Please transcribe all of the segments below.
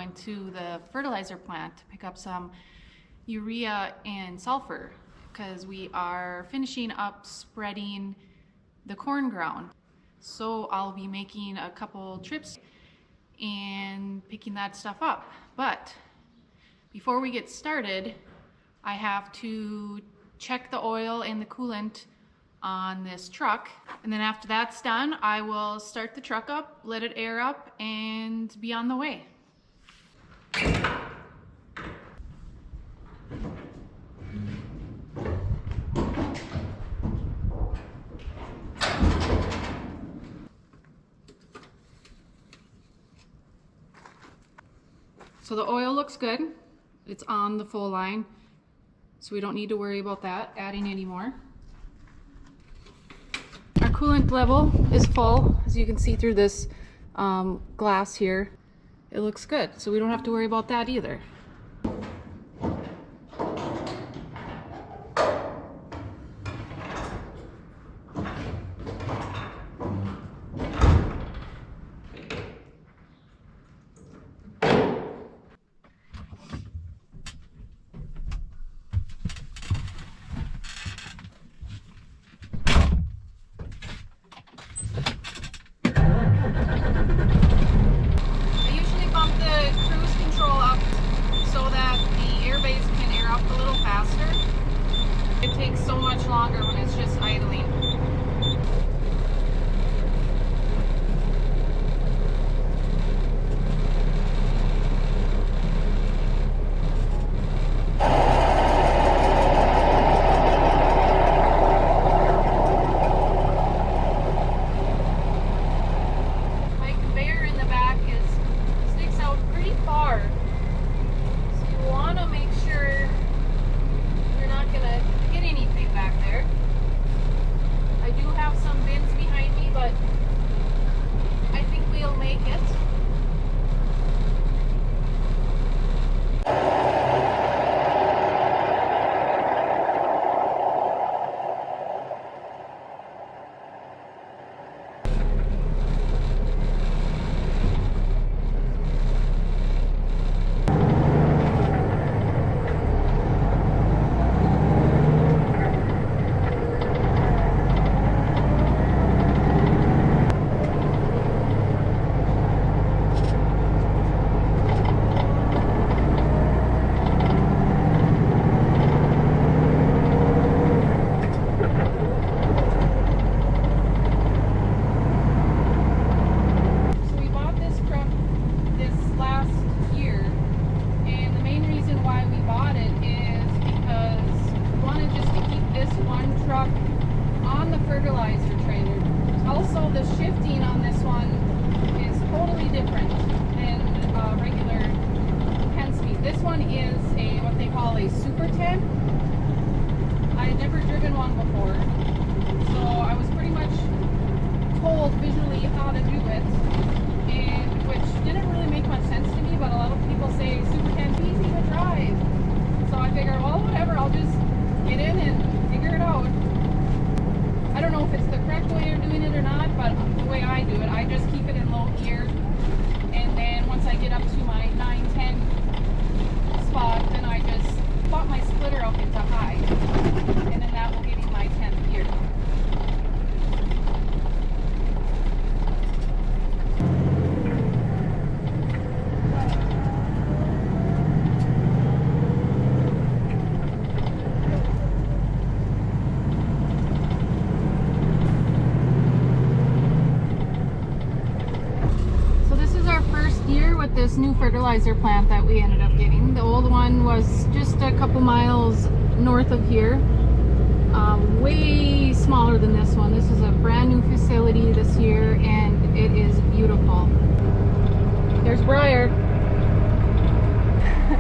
going to the fertilizer plant to pick up some urea and sulfur because we are finishing up spreading the corn ground. So I'll be making a couple trips and picking that stuff up. But before we get started, I have to check the oil and the coolant on this truck, and then after that's done, I will start the truck up, let it air up, and be on the way. So the oil looks good. It's on the full line, so we don't need to worry about that adding anymore. Our coolant level is full, as you can see through this glass here. It looks good, so we don't have to worry about that either. It takes so much longer when it's just idling. My conveyor in the back sticks out pretty far, so you want to make sure you're not going to hit anything back there. I do have some bins behind me, but I think we'll make it. On the fertilizer trailer. Also, the shifting on this one is totally different than regular 10-speed. This one is what they call a Super 10. I had never driven one before, so I was pretty much told visually how to do it, and which didn't really make much sense to me, but a lot of people say Super 10 is easy to drive. So I figured, well, whatever, I'll just get in and figure it out. I don't know if it's the correct way you're doing it or not, but the way I do it, I just keep it in low gear, and then once I get up to my 9-10 spot, then I just pop my splitter up into high, and then that will give me my 10th gear. This new fertilizer plant that we ended up getting. The old one was just a couple miles north of here, way smaller than this one. This is a brand new facility this year, and it is beautiful. There's Briar.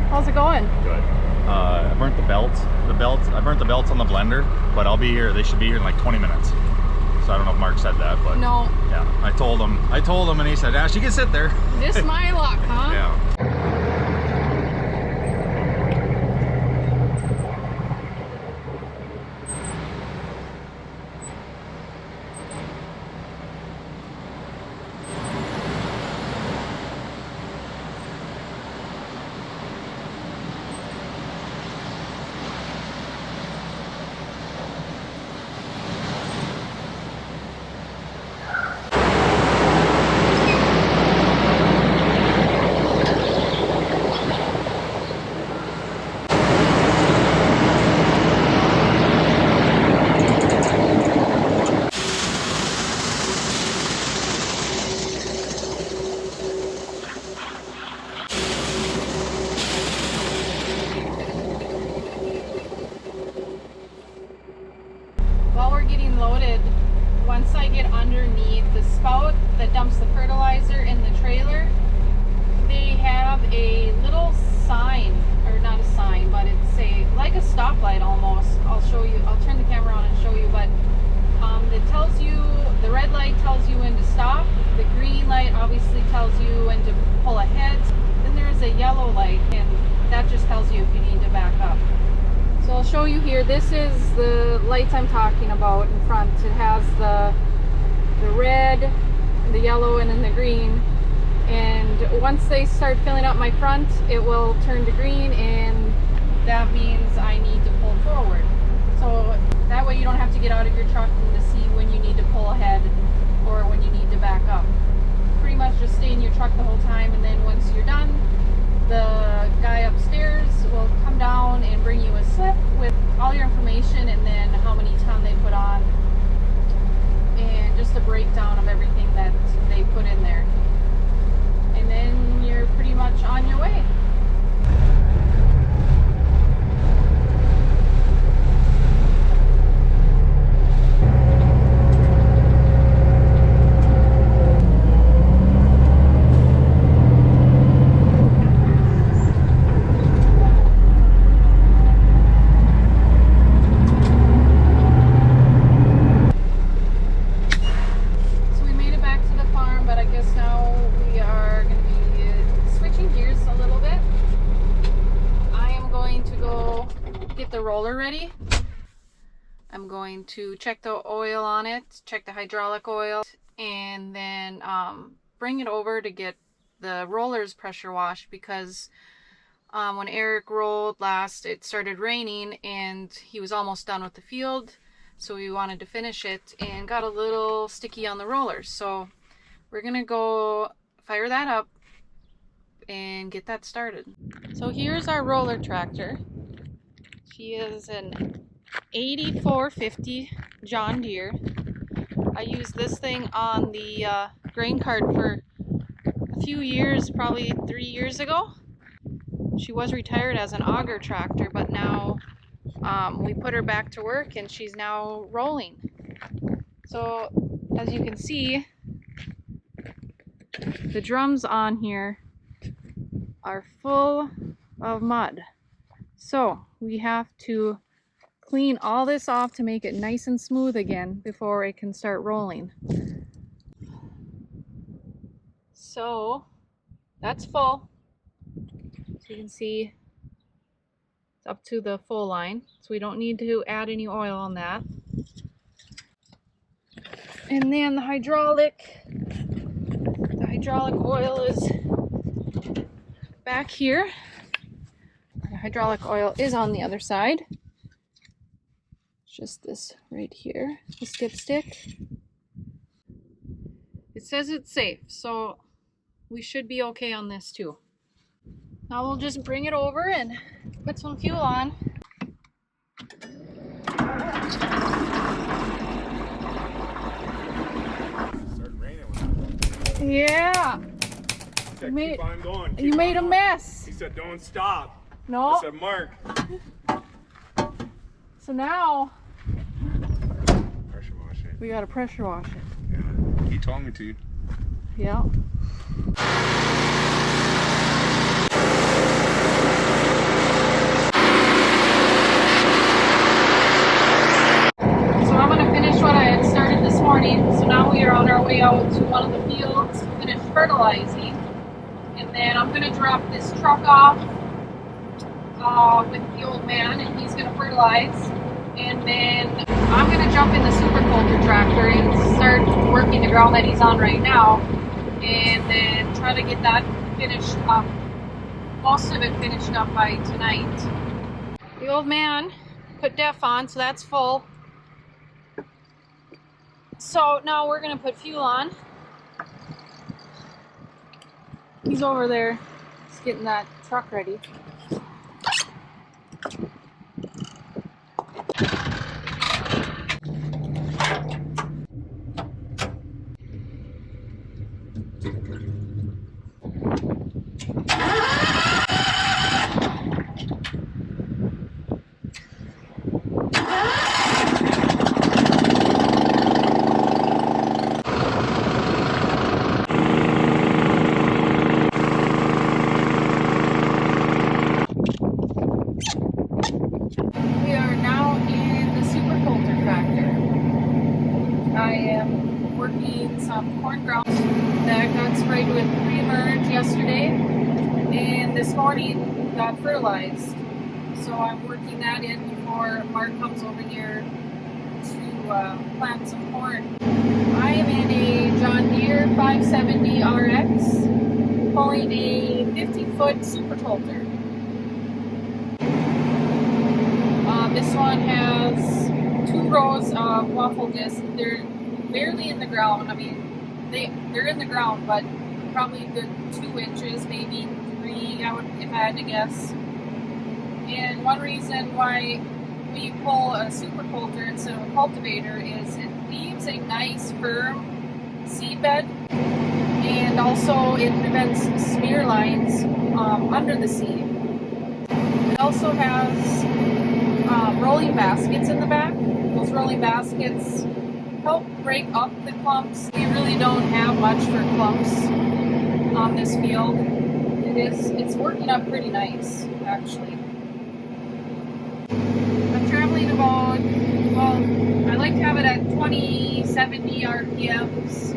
How's it going? Good. I burnt the belts. I burnt the belts on the blender, but I'll be here. They should be here in like 20 minutes. So I don't know if Mark said that, but no. Yeah, I told him, and he said, "Ah, she can sit there." Just my luck, huh? Yeah. while we're getting loaded, once I get underneath the spout that dumps the fertilizer in the trailer, they have a little sign, or not a sign, but it's like a stoplight almost. I'll show you, I'll turn the camera on and show you, but it tells you, the red light tells you when to stop, the green light obviously tells you when to pull ahead, then there's a yellow light, and that just tells you if you need to back up. So I'll show you here, this is the lights I'm talking about in front. It has the red, the yellow, and then the green. And once they start filling up my front, it will turn to green, and that means I need to pull forward. So that way you don't have to get out of your truck and to see when you need to pull ahead or when you need to back up. Pretty much just stay in your truck the whole time, and then once you're done, the guy upstairs will come down and bring you a slip with all your information and then how many ton they put on and just a breakdown of everything that they put in there. And then you're pretty much on your way. Roller ready. I'm going to check the oil on it, check the hydraulic oil, and then bring it over to get the rollers pressure washed, because when Eric rolled last, it started raining and he was almost done with the field, so we wanted to finish it and got a little sticky on the rollers. So we're gonna go fire that up and get that started. So here's our roller tractor. She is an 8450 John Deere. I used this thing on the grain cart for a few years, probably 3 years ago. She was retired as an auger tractor, but now we put her back to work and she's now rolling. So as you can see, the drums on here are full of mud. So we have to clean all this off to make it nice and smooth again before it can start rolling. So that's full. So you can see it's up to the full line. So we don't need to add any oil on that. And then the hydraulic oil is back here. The hydraulic oil is on the other side. Just this right here, the dipstick. It says it's safe, so we should be okay on this too. Now we'll just bring it over and put some fuel on. Started raining. Yeah. Keep on going. You made a mess. He said, "Don't stop." No. I said, "Mark." So now Pressure wash it. we gotta pressure wash it. Yeah. He told me to. Yeah. So I'm gonna finish what I had started this morning. So now we are on our way out to one of the fields to finish fertilizing. And then I'm gonna drop this truck off with the old man, and he's gonna fertilize. And then I'm gonna jump in the super culture tractor and start working the ground that he's on right now, and then try to get that finished up, most of it finished up by tonight. The old man put DEF on, so that's full. So now we're gonna put fuel on. He's over there, he's getting that truck ready. in some corn ground that got sprayed with pre-emerge yesterday, and this morning got fertilized. So I'm working that in before Mark comes over here to plant some corn. I am in a John Deere 570 RX pulling a 50-foot super tolter. This one has 2 rows of waffle discs. They're barely in the ground. I mean, they're in the ground, but probably a good 2 inches, maybe 3, I would, if I had to guess. And one reason why we pull a super coulter instead of a cultivator is it leaves a nice firm seedbed, and also it prevents smear lines under the seed. It also has rolling baskets in the back. Those rolling baskets help break up the clumps. We really don't have much for clumps on this field. It's working up pretty nice, actually. I'm traveling about, well, I like to have it at 2070 RPMs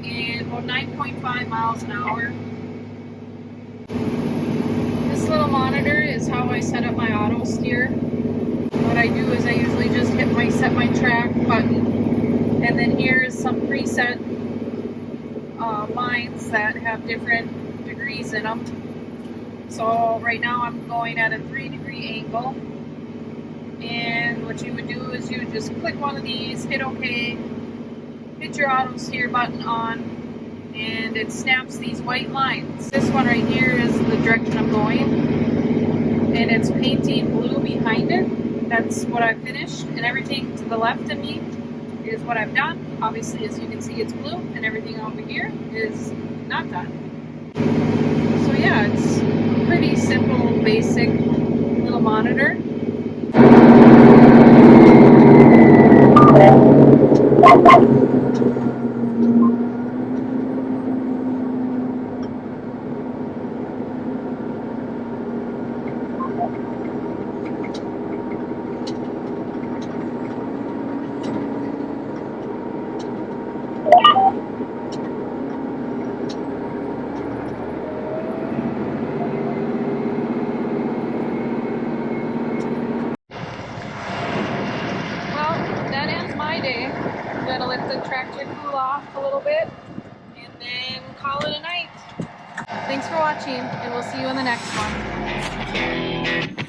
and about 9.5 miles an hour. This little monitor is how I set up my auto steer. What I do is I usually just hit my set my track button, and then here's some preset lines that have different degrees in them. So right now I'm going at a 3-degree angle, and what you would do is you would just click one of these, hit OK, hit your auto steer button on, and it snaps these white lines. This one right here is the direction I'm going, and it's painting blue behind it. That's what I've finished, and everything to the left of me is what I've done. Obviously, as you can see, it's blue, and everything over here is not done. So yeah, it's a pretty simple, basic little monitor. I'm gonna let the tractor cool off a little bit and then call it a night. Thanks for watching, and we'll see you in the next one.